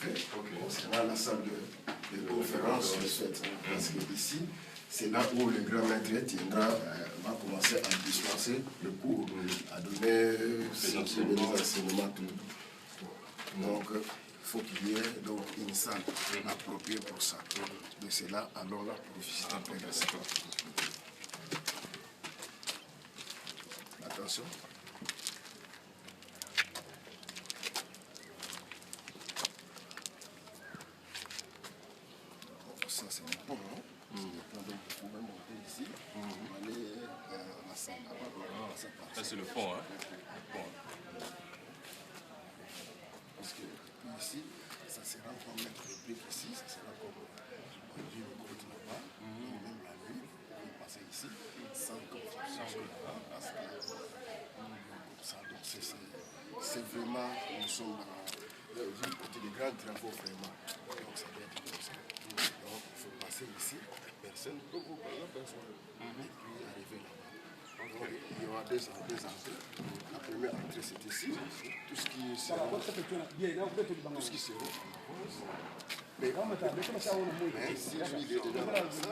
fait. Bon, c'est là la salle de conférence, parce que ici, c'est là où le grand maître tiendra, va commencer à dispenser le cours, à donner des enseignements. Donc, il faut qu'il y ait donc, une salle appropriée pour ça. Donc, c'est là, alors là, pour visiter un peu la salle. Attention. Ça, c'est le pont. Donc, vous pouvez monter ici. Vous allez à la salle là-bas. Ça, c'est le pont. Hein? Parce que ici, ça sera comme mettre le briques ici, ça sera comme on dit le gros là-bas. Même la nuit, vous passez ici sans confusion. Parce que ça, donc c'est vraiment, nous sommes dans le côté des grands travaux vraiment. Donc ça doit être comme ça. Donc il faut passer ici, personne ne peut vous apercevoir. Et puis arriver là-bas. Donc, il y aura deux entrées. La première entrée c'est ici. Tout ce qui sera. Tout ce qui sera. Mais si lui il est dedans comme ça,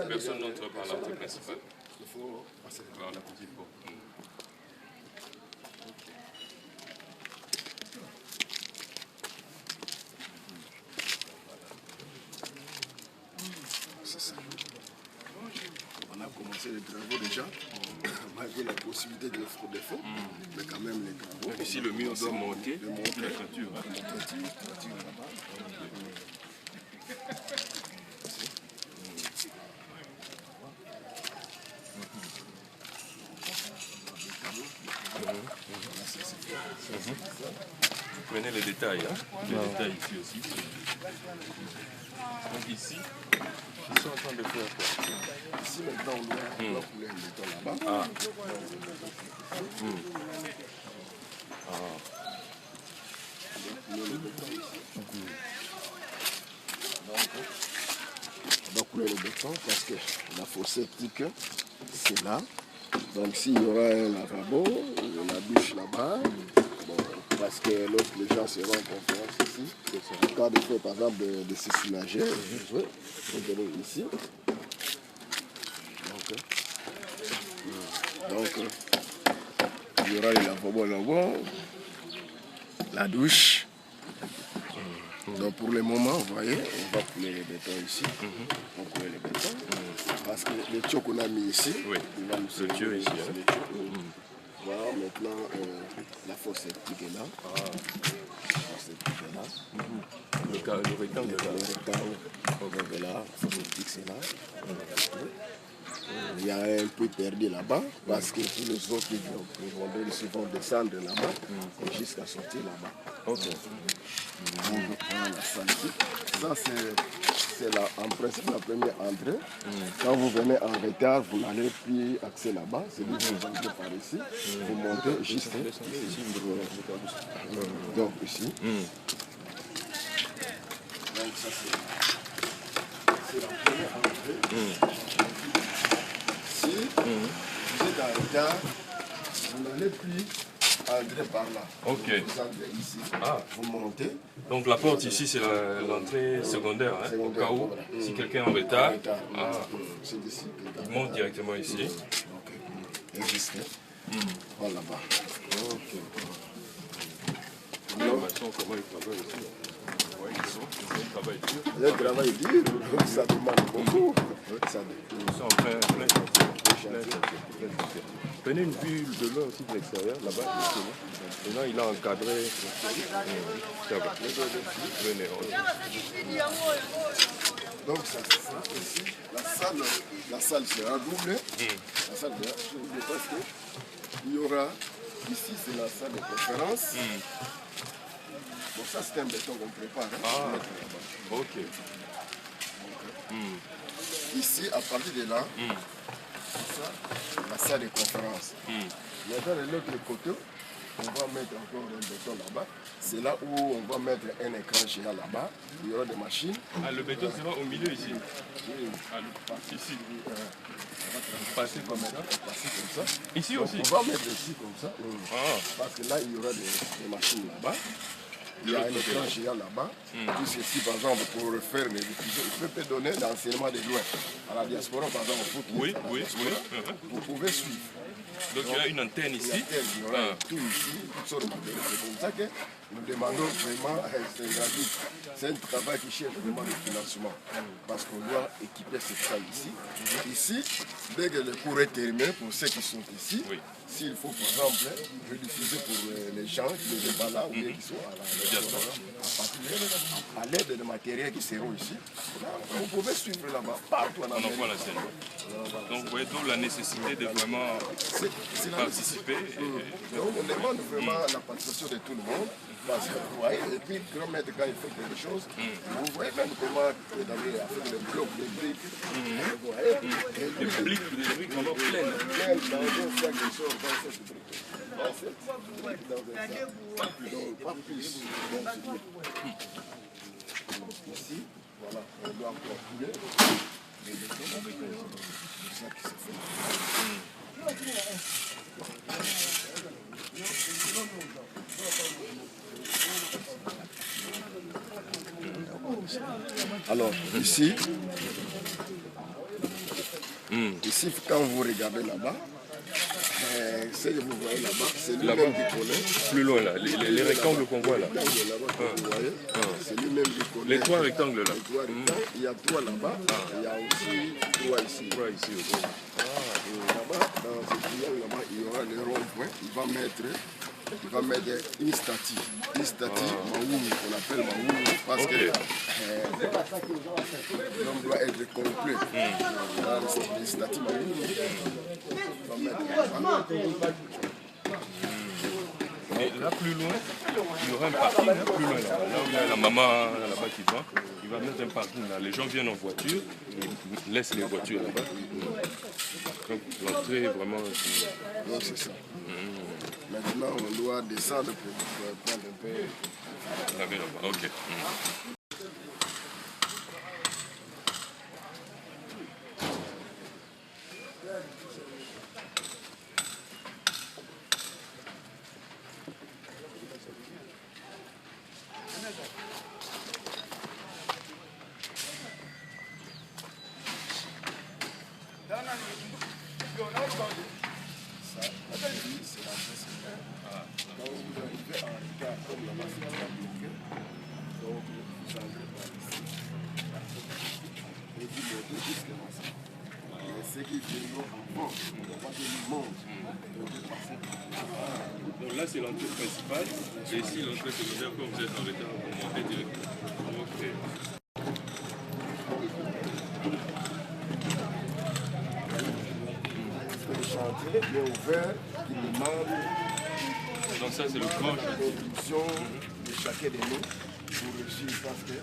personne n'entre par l'entrée principale. Il faut passer par la petite porte. On a commencé les travaux déjà, malgré la possibilité de fonds, mais quand même les travaux. Ici, le mur doit monter, la toiture. Vous prenez les détails, hein? Les détails ici aussi. Donc ici, ils sont en train de faire quoi? Ici maintenant on doit couler le béton là-bas. On va couler le béton parce que la fosse septique, c'est là. Donc s'il y aura un lavabo, la douche là-bas, bon, parce que l'autre, les gens seront en conférence ici. En cas de fait, par exemple, de se soulager, vous venez ici. Donc, il y aura le lavabo là-bas, la douche. Donc pour le moment, vous voyez, on va couler les bétons ici. On va couler les bétons. Parce que les tuyaux qu'on a mis ici, il va nous tuyau ici. Voilà, maintenant la fosse septique est là. La fosse septique est là. Le rectangle est là. Le rectangle. Voilà, la fosse septique c'est là. Il y a un peu perdu là-bas parce que tous les autres ils vont descendre là-bas jusqu'à sortir là-bas. Ok. Donc, voilà la salle ici. Ça, c'est en principe la première entrée. Quand vous venez en retard, vous n'allez plus accès là-bas. C'est vous vous entrez par ici. Vous montez juste ici. Donc, ici. Donc, ça, c'est la première entrée. Si vous êtes en retard, vous n'allez plus entrer par là. Ok. Vous entrez ici. Vous montez. Donc la porte ici, c'est l'entrée secondaire, hein, au cas où, si quelqu'un est en retard, c'est d'ici. il monte directement ici. Et jusqu'à voilà là-bas. Les maçons, comment ils travaillent ici? Ouais, ils travaillent dur. Le travail dur, ça demande beaucoup. Ils sont en plein chantier. Prenez une vue de l'eau aussi de l'extérieur, là-bas. Maintenant, il a encadré. Ça va. Venez, donc, ça ici, la salle sera doublée. La salle sera doublée parce qu'il y aura, ici, c'est la salle de conférence. Bon, ça, c'est un béton qu'on prépare. Ok. Ici, à partir de là, ça, la salle de conférence. Maintenant, de l'autre côté, on va mettre encore un béton là-bas. C'est là où on va mettre un écran géant là-bas. Il y aura des machines. Le béton sera au milieu ici. Ici. On va passer comme ça. Ici aussi. On va mettre ici comme ça. Parce que là, il y aura des machines là-bas. Il y a un écran géant là-bas. Tout ceci, par exemple, pour faire les diffusions, il peut donner l'enseignement de loin. À la diaspora, par exemple, vous pouvez suivre. Donc il y a une antenne ici. Une antenne, il y aura tout ici, toutes sortes de matériels. C'est comme ça que nous demandons vraiment, c'est gratuit. C'est un travail qui cherche vraiment le financement. Parce qu'on doit équiper cette salle ici. Ici, dès que le cours est terminé, pour ceux qui sont ici, s'il faut par exemple rediffuser pour les gens qui ne sont pas là ou bien qui sont à la diaspora, à l'aide des matériels qui seront ici, là, vous pouvez suivre là-bas, partout en Amérique. On envoie la scène. Donc vous voyez donc la nécessité de vraiment participer. On demande vraiment la participation de tout le monde. Parce que vous voyez, et puis le grand maître, quand il fait quelque chose, vous voyez même comment il a fait le bloc, les briques. Vous voyez, les briques vraiment pleines. Dans un sac de sort, dans cette brique. Dans cette brique, dans un sac. Donc, pas plus. Ici, voilà, on doit encore couler. C'est ça qui se fait. Alors, ici, quand vous regardez là-bas, ce que vous voyez là-bas, c'est lui-même qui connaît. Plus loin là, les rectangles qu'on voit là. C'est lui-même qui connaît. Les 3 rectangles là. Il y a 3 là-bas, il y a aussi 3 ici. 3 ici aussi. Là-bas, dans ce triangle là-bas, il y aura le rond-point. Il va mettre une statue. Une statue Maoulou, qu'on appelle Maoulou, parce que l'homme doit être complet. Les statues Maoulou, il va mettre. Mais là plus loin, il y aura un parking là, plus loin là. Là où il y a la maman là-bas qui vend, il va mettre un parking là. Les gens viennent en voiture, ils laissent les voitures là-bas. Donc l'entrée vraiment. Donc c'est ça. Maintenant on doit descendre pour prendre un peu. Là-bas, ok. Donc là c'est l'entrée principale et ici l'entrée secondaire quand vous êtes en retard vous montez directement. Okay. Le chantier est ouvert qui demande. Donc ça c'est le grand contribution de chacun de nous pour réussir parce que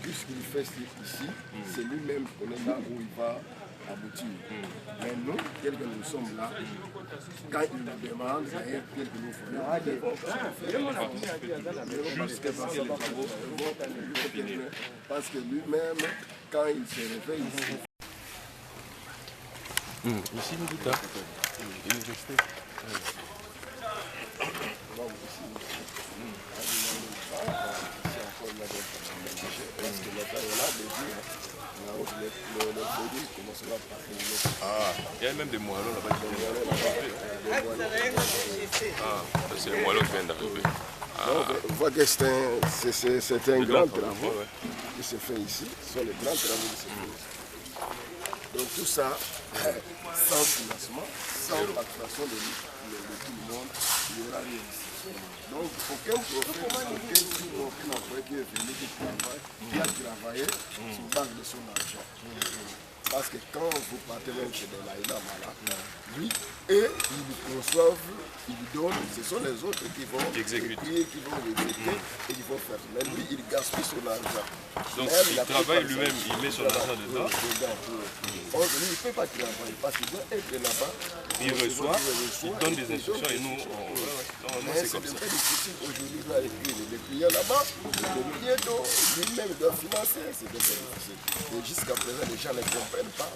tout ce qu'il fait ici, c'est lui-même qui connaît là où il va aboutir. Mais nous, tel que nous sommes là, quand il nous demande, ça est tel que nous faisons. Jusqu'à ce que les travaux vont finir. Parce que lui-même, quand il se réveille ici, ici, nous tout à l'université. Ah, il y a même des moellons là-bas qui viennent d'arriver. Ah, c'est les moellons qui viennent d'arriver. On voit que c'est un grand travail qui se fait ici. Ce sont les grands travaux qui se font ici. Donc tout ça, sans financement, sans l'attraction de tout le monde, il n'y aura rien ici. Donc aucun prophète, aucun employé qui est venu, qui a travaillé sur base de son argent. Parce que quand vous partez même chez des laïcs, lui, eux, ils vous conçoivent, ils vous donnent, ce sont les autres qui vont exécuter, qui vont exécuter et qui vont faire. Mais lui, il gaspille son argent. Donc il travaille lui-même, il met son argent dedans. Lui, il ne peut pas travailler parce qu'il doit être là-bas. Il reçoit, il donne des instructions et nous, c'est comme ça. C'est difficile aujourd'hui avec les clients là-bas. Le client lui-même doit financer. C'est difficile. Et jusqu'à présent, les gens ne comprennent pas.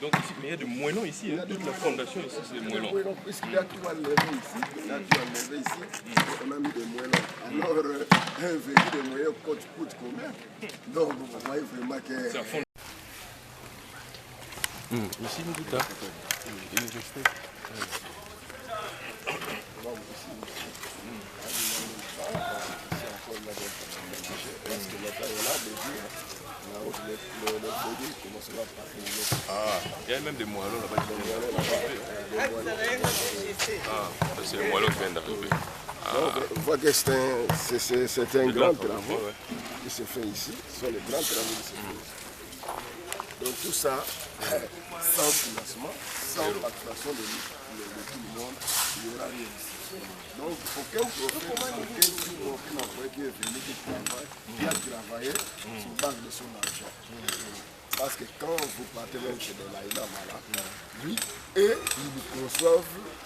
Donc ici, mais il y a des moellons ici, hein. Toute la fondation ici, c'est des moellons. Puisqu'il y a tout enlevé ici, on a mis des moellons. Alors, un véhicule de moellons coûte combien? Donc, vous voyez vraiment que... C'est à fond. Ici, nous tout à l'université. Ah, il y a même des moellons là-bas. Ah, c'est le moellon qui vient d'arriver. On voit que c'est un grand travail qui se fait ici. Ce sont les grands travaux qui se font ici. Donc tout ça, sans financement, sans participation de tout le monde, il n'y aura rien ici. Donc aucun prophète, aucun employé qui est venu, qui a travaillé sur base de son argent. Parce que quand vous partez même chez des laïcs lui, eux, ils vous conçoivent,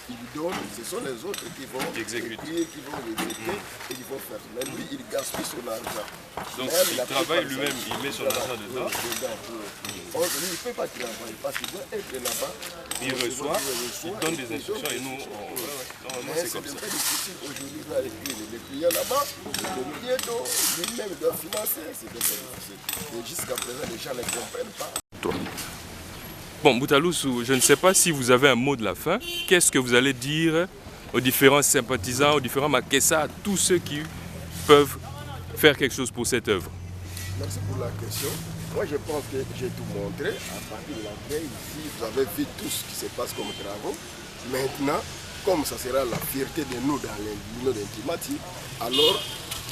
ils vous donnent, ce sont les autres qui vont exécuter, qui vont exécuter et qui vont faire. Mais lui, il gaspille son argent. Donc il travaille lui-même, il met son argent dedans. Lui, il ne peut pas travailler parce qu'il doit être là-bas. Il reçoit, il donne des instructions et nous, normalement c'est comme ça. C'est difficile aujourd'hui avec les clients là-bas. Le bientôt, lui-même doit financer. C'est difficile. Et jusqu'à présent, les gens ne comprennent pas. Bon, Boutaloussou, je ne sais pas si vous avez un mot de la fin. Qu'est-ce que vous allez dire aux différents sympathisants, aux différents Makessa, à tous ceux qui peuvent faire quelque chose pour cette œuvre? Merci pour la question. Moi, je pense que j'ai tout montré. À partir de la veille, ici, vous avez vu tout ce qui se passe comme travaux. Maintenant, comme ça sera la fierté de nous dans l'union d'Intimati, alors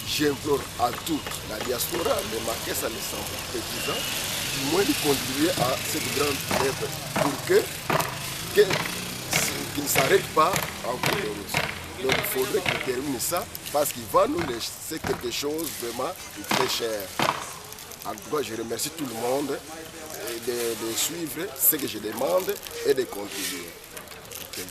j'implore à toute la diaspora, les Makessa, les sympathisants, du moins de contribuer à cette grande œuvre pour qu'il ne s'arrête pas en cours de route. Donc il faudrait qu'il termine ça parce qu'il va nous laisser quelque chose vraiment de très cher. En tout cas, je remercie tout le monde de suivre ce que je demande et de contribuer. Okay.